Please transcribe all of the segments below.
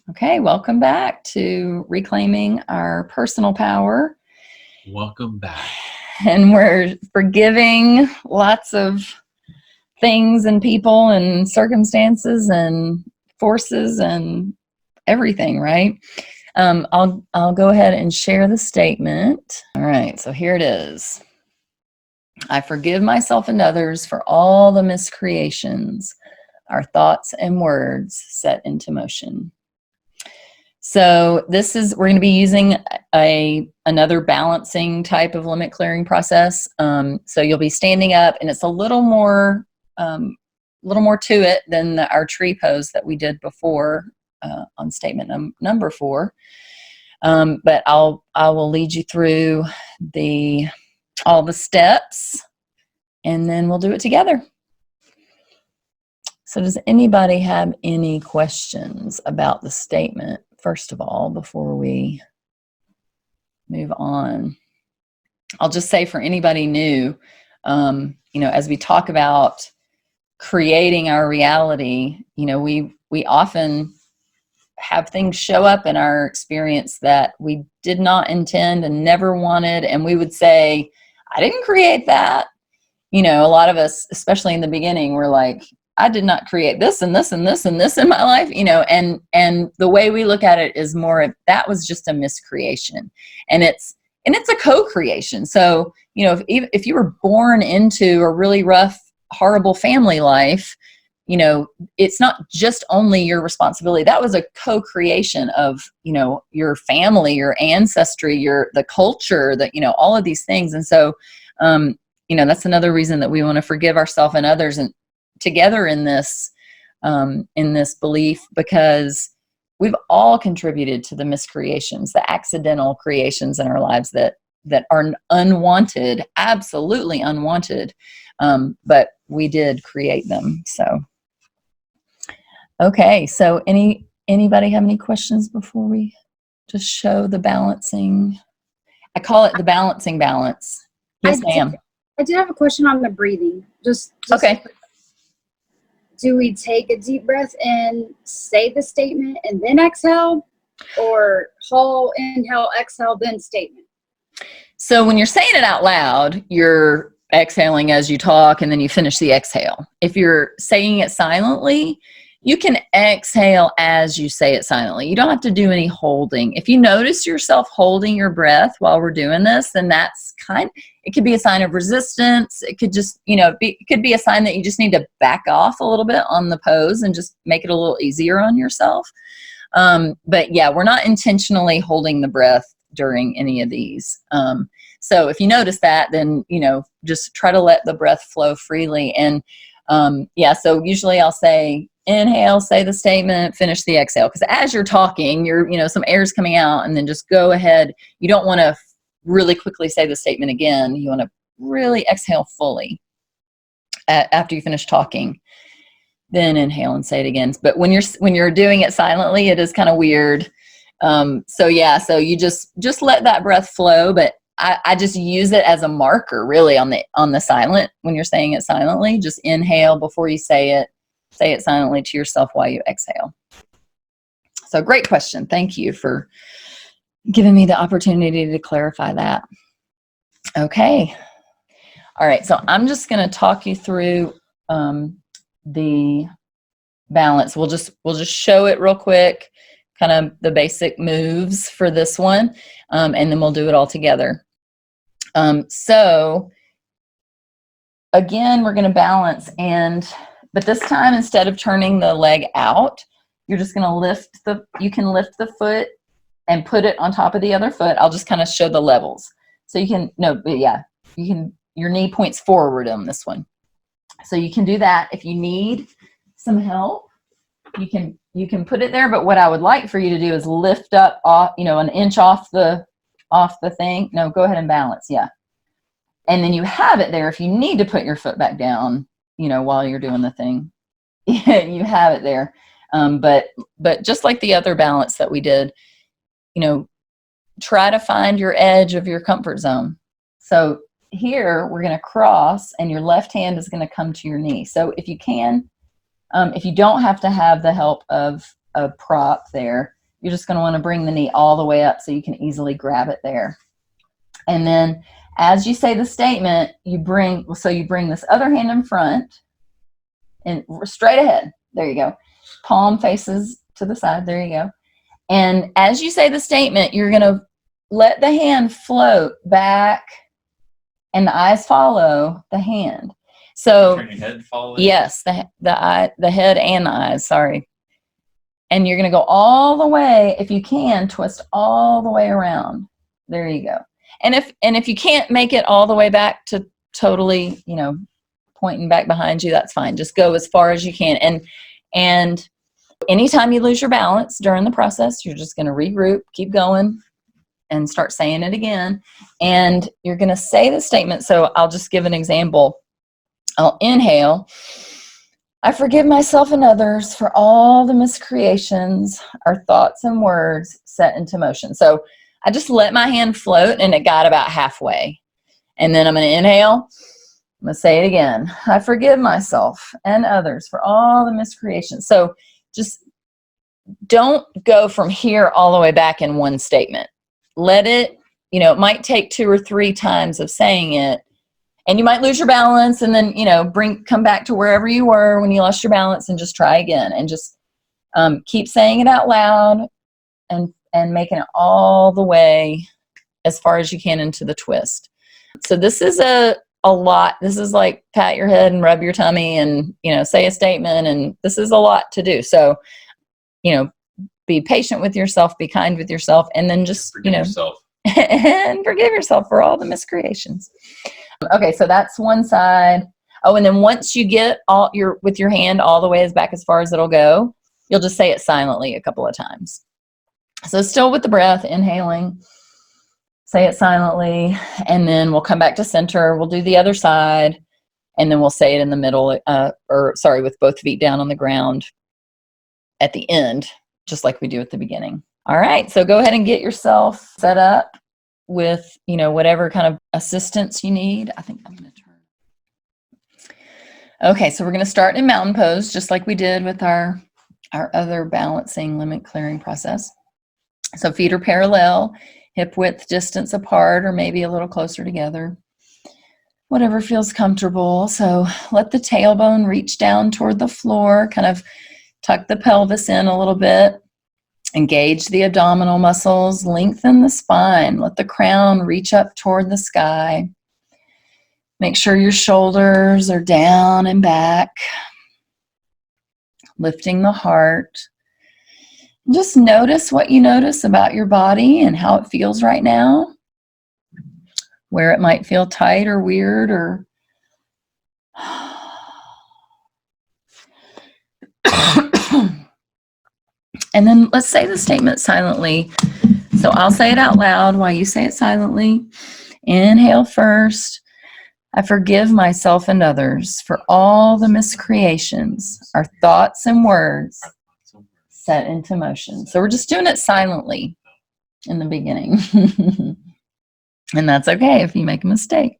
Okay, welcome back to Reclaiming Our Personal Power. Welcome back. And we're forgiving lots of things and people and circumstances and forces and everything, right? I'll go ahead and share the statement. All right, so here it is. I forgive myself and others for all the miscreations our thoughts and words set into motion. So we're going to be using another balancing type of limit clearing process. So you'll be standing up, and it's a little more to it than our tree pose that we did before on statement number 4. But I will lead you through all the steps, and then we'll do it together. So does anybody have any questions about the statement, first of all, before we move on? I'll just say for anybody new, as we talk about creating our reality, we often have things show up in our experience that we did not intend and never wanted, and we would say, I didn't create that. A lot of us, especially in the beginning, we're like, I did not create this and this and this and this in my life, and the way we look at it is more of that was just a miscreation, and it's a co-creation. So, if you were born into a really rough, horrible family life, it's not just only your responsibility. That was a co-creation of, your family, your ancestry, the culture, all of these things. And so, that's another reason that we want to forgive ourselves and others and together in this belief, because we've all contributed to the miscreations, the accidental creations in our lives that are unwanted, absolutely unwanted, but we did create them. So, okay. So, anybody have any questions before we just show the balancing? I call it the balancing balance. Yes, ma'am. I did have a question on the breathing. Just okay. Do we take a deep breath and say the statement and then exhale, or whole inhale, exhale, then statement? So when you're saying it out loud, you're exhaling as you talk, and then you finish the exhale. If you're saying it silently, you can exhale as you say it silently. You don't have to do any holding. If you notice yourself holding your breath while we're doing this, then it could be a sign of resistance. It could just, it could be a sign that you just need to back off a little bit on the pose and just make it a little easier on yourself. But yeah, we're not intentionally holding the breath during any of these. So if you notice that, then, just try to let the breath flow freely. And so usually I'll say, inhale, say the statement, finish the exhale. Because as you're talking, some air's coming out, and then just go ahead. You don't want to really quickly say the statement again. You want to really exhale fully after you finish talking. Then inhale and say it again. But when you're doing it silently, it is kind of weird. So you just let that breath flow. But I just use it as a marker, really, on the silent. When you're saying it silently, just inhale before you say it. Say it silently to yourself while you exhale. So great question. Thank you for giving me the opportunity to clarify that. Okay. All right. So I'm just going to talk you through the balance. We'll just show it real quick, kind of the basic moves for this one, and then we'll do it all together. So again, we're going to balance, but this time, instead of turning the leg out, you're just going to you can lift the foot and put it on top of the other foot. I'll just kind of show the levels. So your knee points forward on this one. So you can do that. If you need some help, you can put it there. But what I would like for you to do is lift up off, an inch off the thing. No, go ahead and balance. Yeah. And then you have it there. If you need to put your foot back down, while you're doing the thing, you have it there. But just like the other balance that we did, try to find your edge of your comfort zone. So here we're going to cross, and your left hand is going to come to your knee. So if you can, if you don't have to have the help of a prop there, you're just going to want to bring the knee all the way up so you can easily grab it there. And then as you say the statement, you bring this other hand in front and straight ahead. There you go. Palm faces to the side. There you go. And as you say the statement, you're going to let the hand float back and the eyes follow the hand. So turn your head, follow yes, the head and the eyes, sorry. And you're going to go all the way, if you can, twist all the way around. There you go. And if you can't make it all the way back to totally, pointing back behind you, that's fine. Just go as far as you can. And anytime you lose your balance during the process, you're just going to regroup, keep going, and start saying it again. And you're going to say the statement. So I'll just give an example. I'll inhale. I forgive myself and others for all the miscreations, our thoughts and words set into motion. So I just let my hand float and it got about halfway. And then I'm going to inhale. I'm going to say it again. I forgive myself and others for all the miscreations. So just don't go from here all the way back in one statement. Let it, it might take 2 or 3 times of saying it. And you might lose your balance and then, come back to wherever you were when you lost your balance and just try again. And just keep saying it out loud and making it all the way as far as you can into the twist. So this is a lot. This is like pat your head and rub your tummy and, say a statement. And this is a lot to do. So, be patient with yourself, be kind with yourself, and then just, forgive yourself. and forgive yourself for all the miscreations. Okay, so that's one side. Oh, and then once you get with your hand all the way back as far as it'll go, you'll just say it silently a couple of times. So still with the breath, inhaling, say it silently, and then we'll come back to center. We'll do the other side, and then we'll say it in the middle, with both feet down on the ground at the end, just like we do at the beginning. All right, so go ahead and get yourself set up with, whatever kind of assistance you need. I think I'm going to turn. Okay, so we're going to start in mountain pose, just like we did with our other balancing limit clearing process. So feet are parallel, hip width distance apart, or maybe a little closer together. Whatever feels comfortable. So let the tailbone reach down toward the floor, kind of tuck the pelvis in a little bit. Engage the abdominal muscles, lengthen the spine, let the crown reach up toward the sky. Make sure your shoulders are down and back, lifting the heart. Just notice what you notice about your body and how it feels right now, where it might feel tight or weird or and then let's say the statement silently. So I'll say it out loud while you say it silently. Inhale first. I forgive myself and others for all the miscreations, our thoughts and words set into motion. So we're just doing it silently in the beginning. And that's okay if you make a mistake.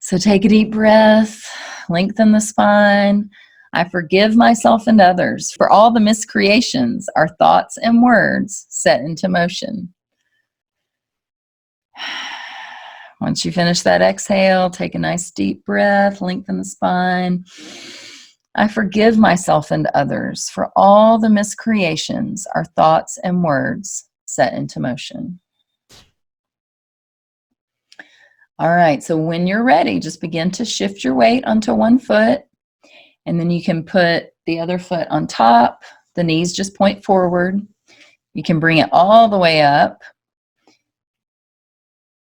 So take a deep breath, lengthen the spine. I forgive myself and others for all the miscreations, our thoughts and words set into motion. Once you finish that exhale, take a nice deep breath, lengthen the spine. I forgive myself and others for all the miscreations, our thoughts and words set into motion. All right, so when you're ready, just begin to shift your weight onto one foot, and then you can put the other foot on top. The knees just point forward. You can bring it all the way up.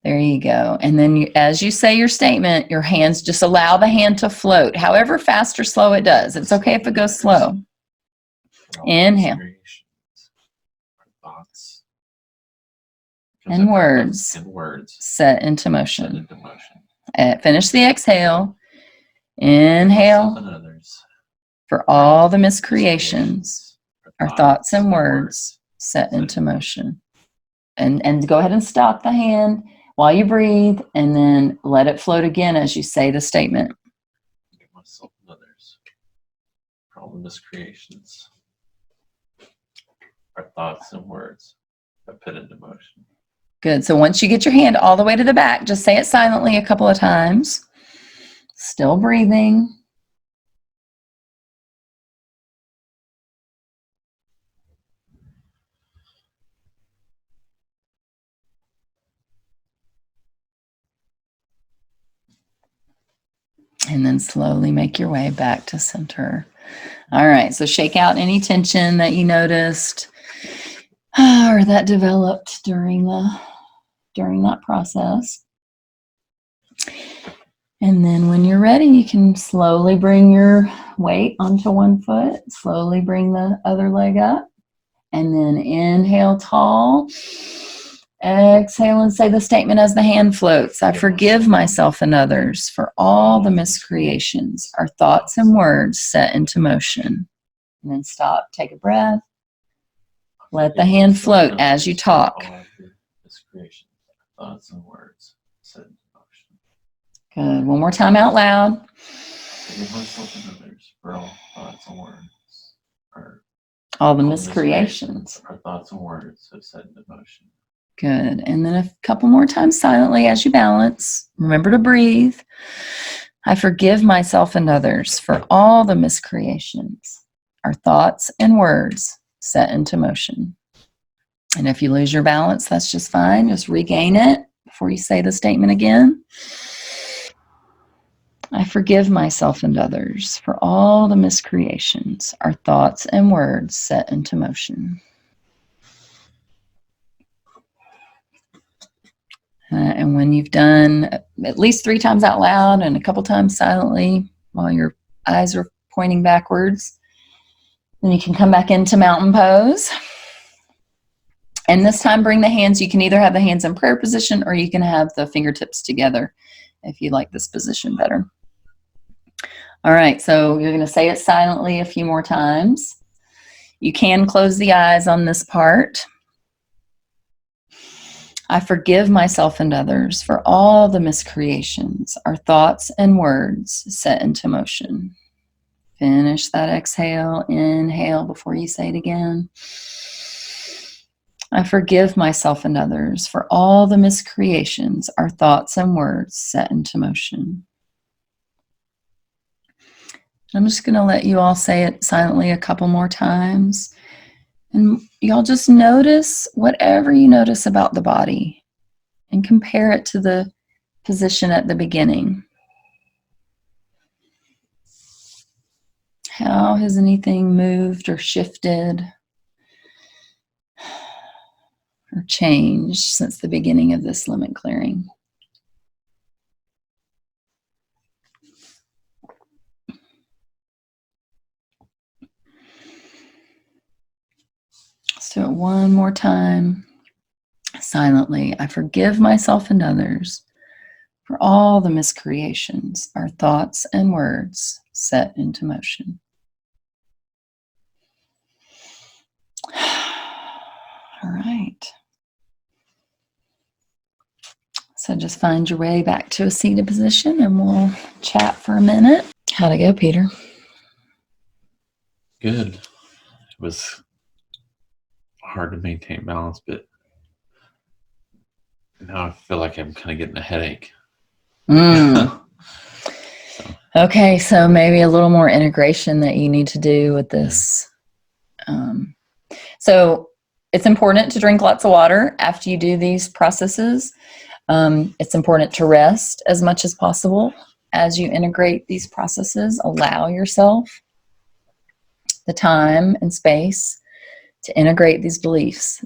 There you go. And then as you say your statement, your hands, just allow the hand to float, however fast or slow it does. It's okay if it goes slow. Inhale. And words set into motion. Finish the exhale. Inhale. For all the miscreations, our thoughts and words set into motion. And go ahead and stop the hand while you breathe, and then let it float again as you say the statement. Forgive myself and others for all the miscreations. our thoughts and words I put into motion. Good. So once you get your hand all the way to the back, just say it silently a couple of times. Still breathing. And then slowly make your way back to center. All right, so shake out any tension that you noticed or that developed during that process. And then when you're ready, you can slowly bring your weight onto one foot, slowly bring the other leg up, and then inhale tall. Exhale and say the statement as the hand floats. I forgive myself and others for all the miscreations, our thoughts and words set into motion. And then stop, take a breath. Let the hand float as you talk. All the miscreations, thoughts and words set into motion. Good. One more time out loud. Forgive myself and others for all thoughts and words. All the miscreations. Our thoughts and words have set into motion. Good. And then a couple more times silently as you balance. Remember to breathe. I forgive myself and others for all the miscreations, our thoughts and words set into motion. And if you lose your balance, that's just fine. Just regain it before you say the statement again. I forgive myself and others for all the miscreations, our thoughts and words set into motion. And when you've done at least 3 times out loud and a couple times silently while your eyes are pointing backwards, then you can come back into mountain pose. And this time bring the hands, you can either have the hands in prayer position or you can have the fingertips together if you like this position better. All right, so you're going to say it silently a few more times. You can close the eyes on this part. I forgive myself and others for all the miscreations, our thoughts and words set into motion. Finish that exhale, inhale before you say it again. I forgive myself and others for all the miscreations, our thoughts and words set into motion. I'm just going to let you all say it silently a couple more times. And y'all just notice whatever you notice about the body and compare it to the position at the beginning. How has anything moved or shifted or changed since the beginning of this limit clearing? Let's do it one more time, silently. I forgive myself and others for all the miscreations, our thoughts and words set into motion. All right. So just find your way back to a seated position and we'll chat for a minute. How'd it go, Peter? Good. It was hard to maintain balance, but now I feel like I'm kind of getting a headache. Okay, so maybe a little more integration that you need to do with this. So it's important to drink lots of water after you do these processes. It's important to rest as much as possible as you integrate these processes. Allow yourself the time and space to integrate these beliefs.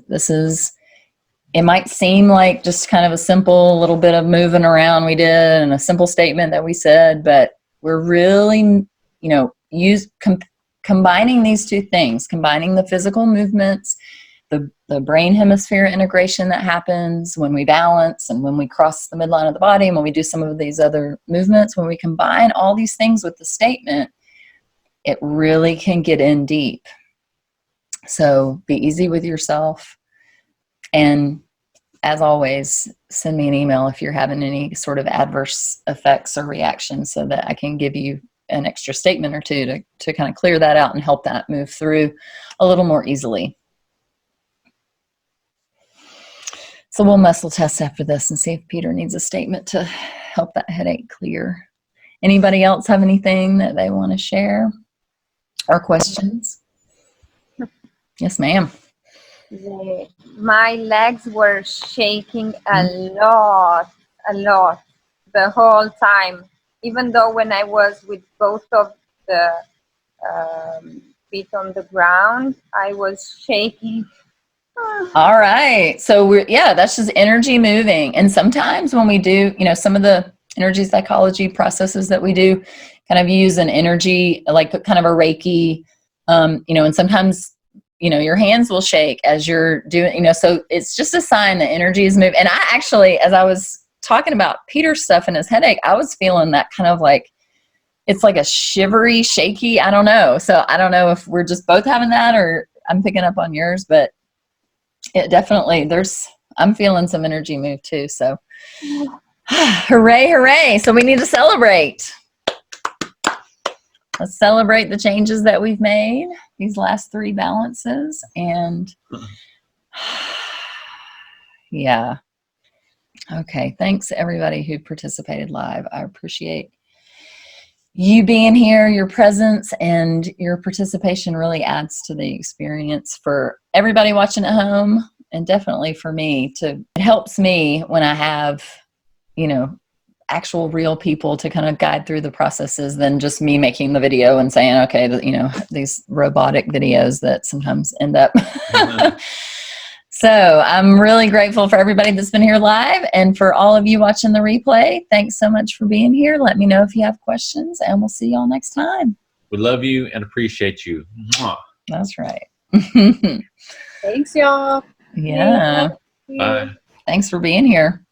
It might seem like just kind of a simple little bit of moving around we did and a simple statement that we said, but we're really, combining these two things, combining the physical movements, the brain hemisphere integration that happens when we balance and when we cross the midline of the body and when we do some of these other movements, when we combine all these things with the statement, it really can get in deep. So be easy with yourself. And as always, send me an email if you're having any sort of adverse effects or reactions so that I can give you an extra statement or two to kind of clear that out and help that move through a little more easily. So we'll muscle test after this and see if Peter needs a statement to help that headache clear. Anybody else have anything that they want to share or questions? Yes, ma'am. My legs were shaking a lot, the whole time. Even though when I was with both of the feet on the ground, I was shaking. All right. So that's just energy moving. And sometimes when we do, some of the energy psychology processes that we do kind of use an energy, like kind of a Reiki, and sometimes, your hands will shake as you're doing, so it's just a sign that energy is moving. And I actually, as I was talking about Peter's stuff and his headache, I was feeling that kind of like, it's like a shivery, shaky, I don't know. So I don't know if we're just both having that or I'm picking up on yours, but it definitely, I'm feeling some energy move too. So hooray, hooray. So we need to celebrate. Let's celebrate the changes that we've made, these last 3 balances. And yeah. Okay. Thanks everybody who participated live. I appreciate you being here, your presence and your participation really adds to the experience for everybody watching at home. And definitely for me it helps me when I have, actual real people to kind of guide through the processes than just me making the video and saying, okay, these robotic videos that sometimes end up. So I'm really grateful for everybody that's been here live and for all of you watching the replay. Thanks so much for being here. Let me know if you have questions and we'll see y'all next time. We love you and appreciate you. Mwah. That's right. Thanks, y'all. Yeah. Bye. Thanks for being here.